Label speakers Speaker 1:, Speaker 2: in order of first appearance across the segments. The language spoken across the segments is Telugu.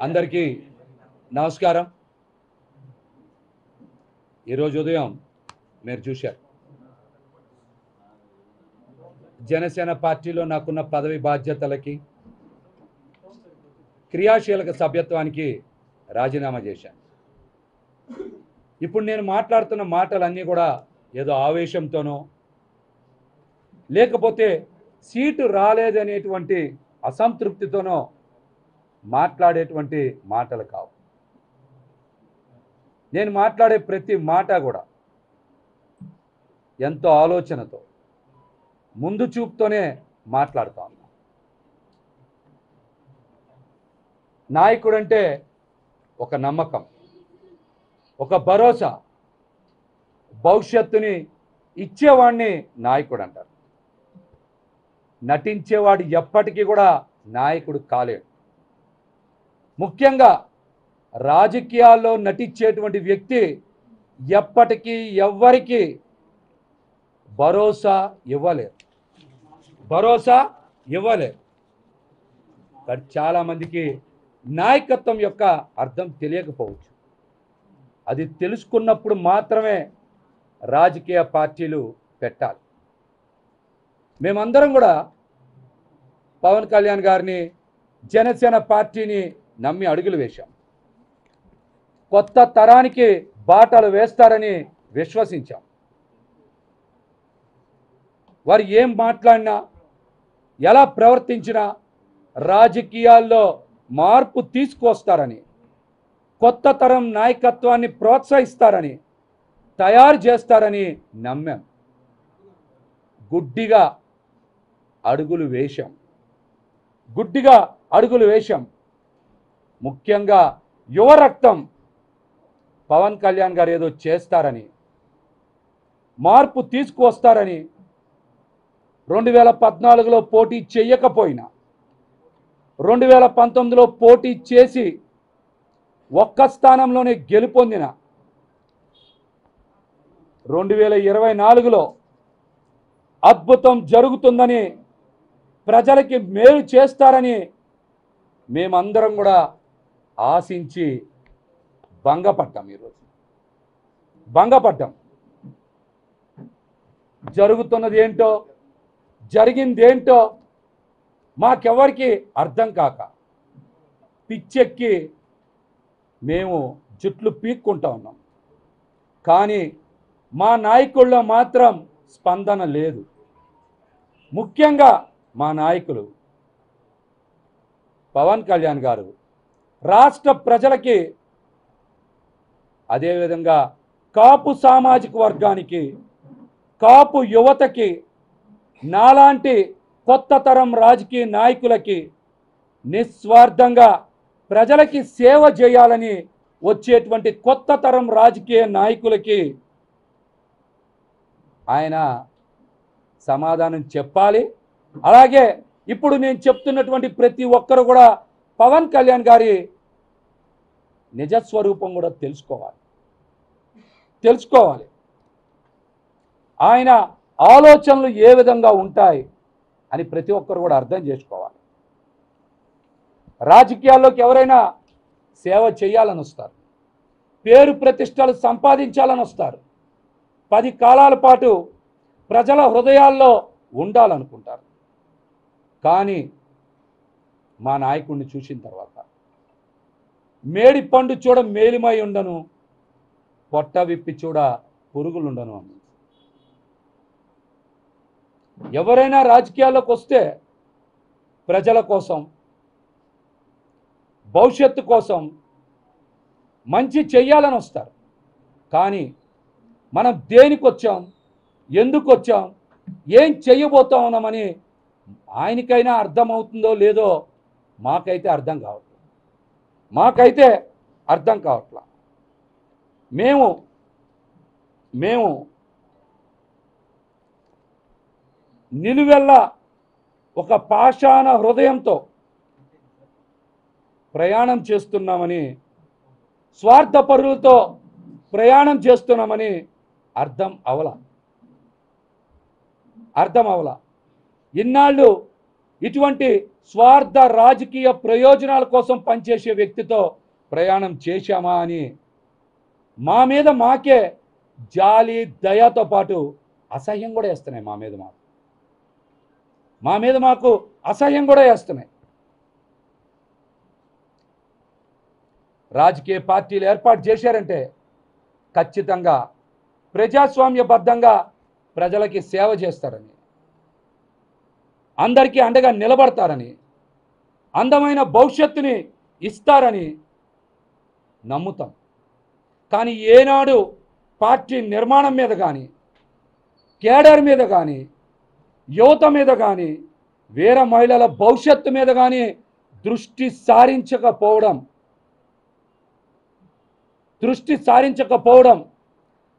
Speaker 1: అందరికీ నమస్కారం. ఈరోజు ఉదయం మీరు చూశారు, జనసేన పార్టీలో నాకున్న పదవి బాధ్యతలకి, క్రియాశీలక సభ్యత్వానికి రాజీనామా చేశాను. ఇప్పుడు నేను మాట్లాడుతున్న మాటలన్నీ కూడా ఏదో ఆవేశంతోనో లేకపోతే సీటు రాలేదనేటువంటి అసంతృప్తితోనో మాట్లాడేటువంటి మాటలు కావు. నేను మాట్లాడే ప్రతి మాట కూడా ఎంతో ఆలోచనతో, ముందు చూపుతోనే మాట్లాడుతా ఉన్నా. నాయకుడంటే ఒక నమ్మకం, ఒక భరోసా, భవిష్యత్తుని ఇచ్చేవాడిని నాయకుడు అంటారు. నటించేవాడు ఎప్పటికీ కూడా నాయకుడు కాలేడు. ముఖ్యంగా రాజకీయాల్లో నటించేటువంటి వ్యక్తి ఎప్పటికీ ఎవ్వరికి భరోసా ఇవ్వలేరు. కానీ చాలామందికి నాయకత్వం యొక్క అర్థం తెలియకపోవచ్చు. అది తెలుసుకున్నప్పుడు మాత్రమే రాజకీయ పార్టీలు పెట్టాలి. మేమందరం కూడా పవన్ కళ్యాణ్ గారిని, జనసేన పార్టీని నమ్మి అడుగులు వేశాం. కొత్త తరానికి బాటలు వేస్తారని విశ్వసించాం. వారు ఏం మాట్లాడినా, ఎలా ప్రవర్తించినా రాజకీయాల్లో మార్పు తీసుకువస్తారని, కొత్త తరం నాయకత్వాన్ని ప్రోత్సహిస్తారని, తయారు చేస్తారని నమ్మాం. గుడ్డిగా అడుగులు వేశాం. ముఖ్యంగా యువరక్తం పవన్ కళ్యాణ్ గారు ఏదో చేస్తారని, మార్పు తీసుకువస్తారని, 2014లో పోటీ చేయకపోయినా 2019లో పోటీ చేసి ఒక్క స్థానంలోనే గెలుపొందిన 2024లో అద్భుతం జరుగుతుందని, ప్రజలకి మేలు చేస్తారని మేమందరం కూడా ఆశించి భంగపడ్డాం. ఈరోజు జరుగుతున్నది ఏంటో, జరిగిందేంటో మాకెవరికి అర్థం కాక పిచ్చెక్కి మేము జుట్లు పీక్కుంటా ఉన్నాం. కానీ మా నాయకుల్లో మాత్రం స్పందన లేదు. ముఖ్యంగా మా నాయకులు పవన్ కళ్యాణ్ గారు రాష్ట్ర ప్రజలకి, అదేవిధంగా కాపు సామాజిక వర్గానికి, కాపు యువతకి, నాలాంటి కొత్త తరం రాజకీయ నాయకులకి నిస్వార్థంగా ప్రజలకి సేవ చేయాలని వచ్చేటువంటి కొత్త తరం రాజకీయ నాయకులకి ఆయన సమాధానం చెప్పాలి. అలాగే ఇప్పుడు నేను చెప్తున్నటువంటి ప్రతి ఒక్కరు కూడా పవన్ కళ్యాణ్ గారి నిజస్వరూపం కూడా తెలుసుకోవాలి. ఆయన ఆలోచనలు ఏ విధంగా ఉంటాయి అని ప్రతి ఒక్కరు కూడా అర్థం చేసుకోవాలి. రాజకీయాల్లోకి ఎవరైనా సేవ చేయాలని వస్తారు, పేరు ప్రతిష్టలు సంపాదించాలని వస్తారు, 10 కాలాల పాటు ప్రజల హృదయాల్లో ఉండాలనుకుంటారు. కానీ మా నాయకుడిని చూసిన తర్వాత మేడి పండు చూడ మేలిమై ఉండను, పొట్ట విప్పి చూడ పురుగులుండను అని. ఎవరైనా రాజకీయాల్లోకి వస్తే ప్రజల కోసం, భవిష్యత్తు కోసం మంచి చెయ్యాలని వస్తారు. కానీ మనం దేనికి వచ్చాం, ఎందుకు వచ్చాం, ఏం చెయ్యబోతా ఉన్నామని ఆయనకైనా అర్థమవుతుందో లేదో మాకైతే అర్థం కావట్లా. మేము నిలువెల్ల ఒక పాషాణ హృదయంతో ప్రయాణం చేస్తున్నామని, స్వార్థపరులతో ప్రయాణం చేస్తున్నామని అర్థం అవలా. ఇన్నాళ్ళు ఇటువంటి స్వార్థ రాజకీయ ప్రయోజనాల కోసం పనిచేసే వ్యక్తితో ప్రయాణం చేశామా అని మా మీద మాకే జాలి దయతో పాటు అసహ్యం కూడా వేస్తున్నాయి. మా మీద మాకు అసహ్యం కూడా వేస్తున్నాయి. రాజకీయ పార్టీలు ఏర్పాటు చేశారంటే ఖచ్చితంగా ప్రజాస్వామ్యబద్ధంగా ప్రజలకి సేవ చేస్తారని, అందరికీ అండగా నిలబడతారని, అందమైన భవిష్యత్తుని ఇస్తారని నమ్ముతాం. కానీ ఏనాడు పార్టీ నిర్మాణం మీద కానీ, కేడర్ మీద కానీ, యువత మీద కానీ, వీర మహిళల భవిష్యత్తు మీద కానీ దృష్టి సారించకపోవడం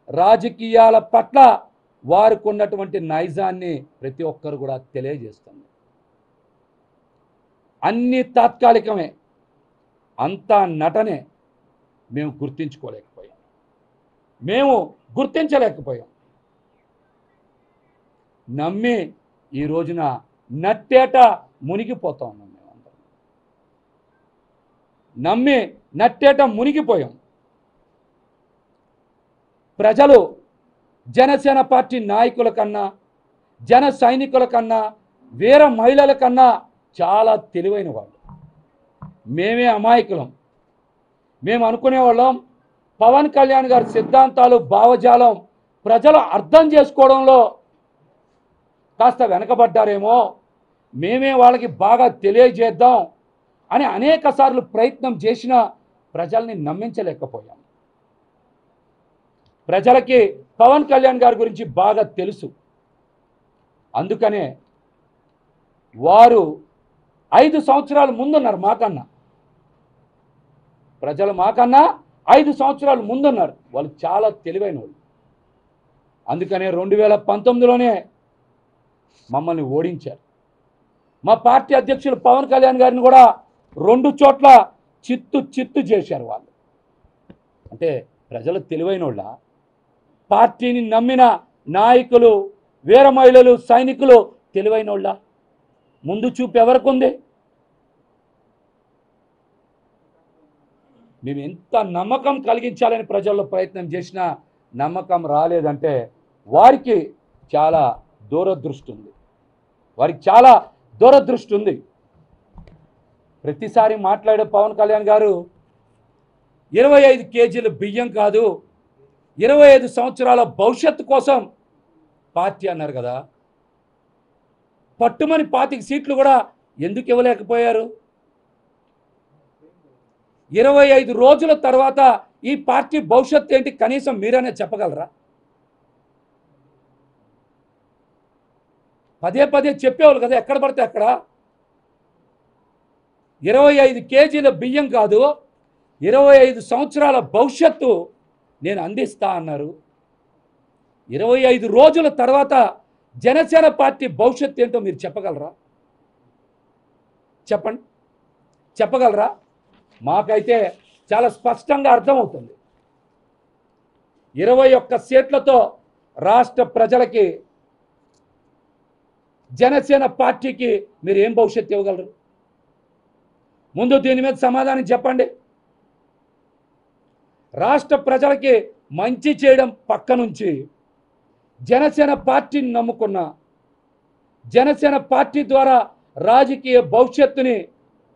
Speaker 1: రాజకీయాల పట్ల వారికి ఉన్నటువంటి నైజాన్ని ప్రతి ఒక్కరు కూడా తెలియజేస్తుంది. అన్ని తాత్కాలికమే, అంతా నటనే. మేము గుర్తించలేకపోయాం. నమ్మి ఈ రోజున నట్టేట మునిగిపోతా ఉన్నాం. మేమందరం నమ్మి నట్టేట మునిగిపోయాం. ప్రజలు జనసేన పార్టీ నాయకుల కన్నా, జన సైనికుల కన్నా, వీర మహిళల కన్నా చాలా తెలివైన వాళ్ళు. మేమే అమాయకులం. మేము అనుకునేవాళ్ళం పవన్ కళ్యాణ్ గారి సిద్ధాంతాలు, భావజాలం ప్రజలు అర్థం చేసుకోవడంలో కాస్త వెనకబడ్డారేమో, మేమే వాళ్ళకి బాగా తెలియజేద్దాం అని అనేక సార్లు ప్రయత్నం చేసినా ప్రజల్ని నమ్మించలేకపోయాం. ప్రజలకి పవన్ కళ్యాణ్ గారి గురించి బాగా తెలుసు. అందుకనే వారు 5 సంవత్సరాల ముందున్నారు మాకన్నా. ప్రజలు మాకన్నా 5 సంవత్సరాల ముందున్నారు. వాళ్ళు చాలా తెలివైన వాళ్ళు. అందుకనే 2019లోనే మమ్మల్ని ఓడించారు. మా పార్టీ అధ్యక్షులు పవన్ కళ్యాణ్ గారిని కూడా 2 చోట్ల చిత్తు చేశారు వాళ్ళు. అంటే ప్రజలు తెలివైన వాళ్ళ, పార్టీని నమ్మిన నాయకులు, వీర మహిళలు, సైనికులు తెలివైన వాళ్ళ? ముందు చూపు ఎవరికి ఉంది? మేము ఎంత నమ్మకం కలిగించాలని ప్రజల్లో ప్రయత్నం చేసినా నమ్మకం రాలేదంటే వారికి చాలా దూరదృష్టి ఉంది. ప్రతిసారి మాట్లాడే పవన్ కళ్యాణ్ గారు 25 కేజీల బియ్యం కాదు, 25 సంవత్సరాల భవిష్యత్తు కోసం పార్టీ అన్నారు కదా. పట్టుమని 25 సీట్లు కూడా ఎందుకు ఇవ్వలేకపోయారు? 25 రోజుల తర్వాత ఈ పార్టీ భవిష్యత్తు ఏంటి కనీసం మీరనే చెప్పగలరా? పదే చెప్పేవాళ్ళు కదా, ఎక్కడ పడితే అక్కడ. 25 కేజీల బియ్యం కాదు, 25 సంవత్సరాల భవిష్యత్తు నేను అందిస్తా అన్నారు. 25 రోజుల తర్వాత జనసేన పార్టీ భవిష్యత్తు ఏంటో మీరు చెప్పగలరా? చెప్పగలరా? మాకైతే చాలా స్పష్టంగా అర్థమవుతుంది. 21 సీట్లతో రాష్ట్ర ప్రజలకి, జనసేన పార్టీకి మీరు ఏం భవిష్యత్తు ఇవ్వగలరు? ముందు దీని మీద సమాధానం చెప్పండి. రాష్ట్ర ప్రజలకి మంచి చేయడం పక్క నుంచి జనసేన పార్టీని నమ్ముకున్న, జనసేన పార్టీ ద్వారా రాజకీయ భవిష్యత్తుని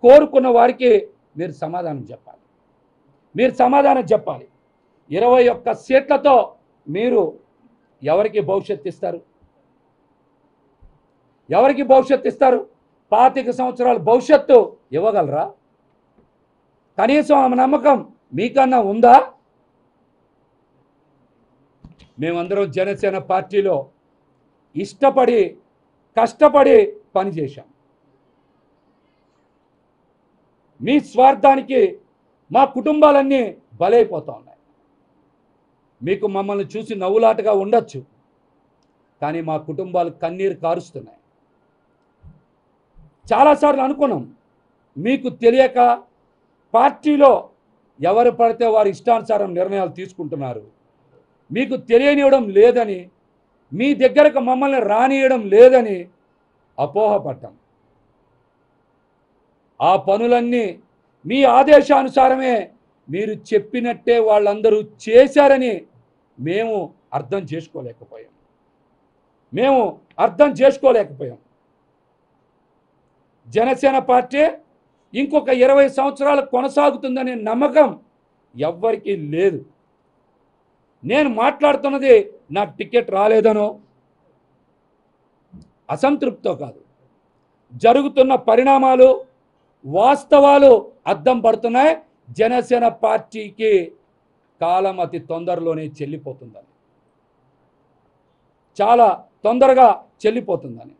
Speaker 1: కోరుకున్న వారికి మీరు సమాధానం చెప్పాలి. 21 సీట్లతో మీరు ఎవరికి భవిష్యత్తు ఇస్తారు? 25 సంవత్సరాల భవిష్యత్తు ఇవ్వగలరా? కనీసం ఆ నమ్మకం మీకన్నా ఉందా? మేమందరం జనసేన పార్టీలో ఇష్టపడి, కష్టపడి పనిచేశాం. మీ స్వార్థానికి మా కుటుంబాలన్నీ బలైపోతా ఉన్నాయి. మీకు మమ్మల్ని చూసి నవ్వులాటగా ఉండొచ్చు, కానీ మా కుటుంబాలు కన్నీరు కారుస్తున్నాయి. చాలాసార్లు అనుకున్నాం, మీకు తెలియక పార్టీలో ఎవరు పడితే వారి ఇష్టానుసారం నిర్ణయాలు తీసుకుంటున్నారు, మీకు తెలియనివ్వడం లేదని, మీ దగ్గరకు మమ్మల్ని రానియడం లేదని అపోహపడ్డాం. ఆ పనులన్నీ మీ ఆదేశానుసారమే మీరు చెప్పినట్టే వాళ్ళందరూ చేశారని మేము అర్థం చేసుకోలేకపోయాం. జనసేన పార్టీ ఇంకొక 20 సంవత్సరాలు కొనసాగుతుందనే నమ్మకం ఎవ్వరికీ లేదు. నేను మాట్లాడుతున్నది నాకు టికెట్ రాలేదనో అసంతృప్తితో కాదు. జరుగుతున్న పరిణామాలు వాస్తవాలు అద్దం పడుతున్నాయి. జనసేన పార్టీకి కాలం అతి తొందరలోనే చెల్లిపోతుందని, చాలా తొందరగా చెల్లిపోతుందని.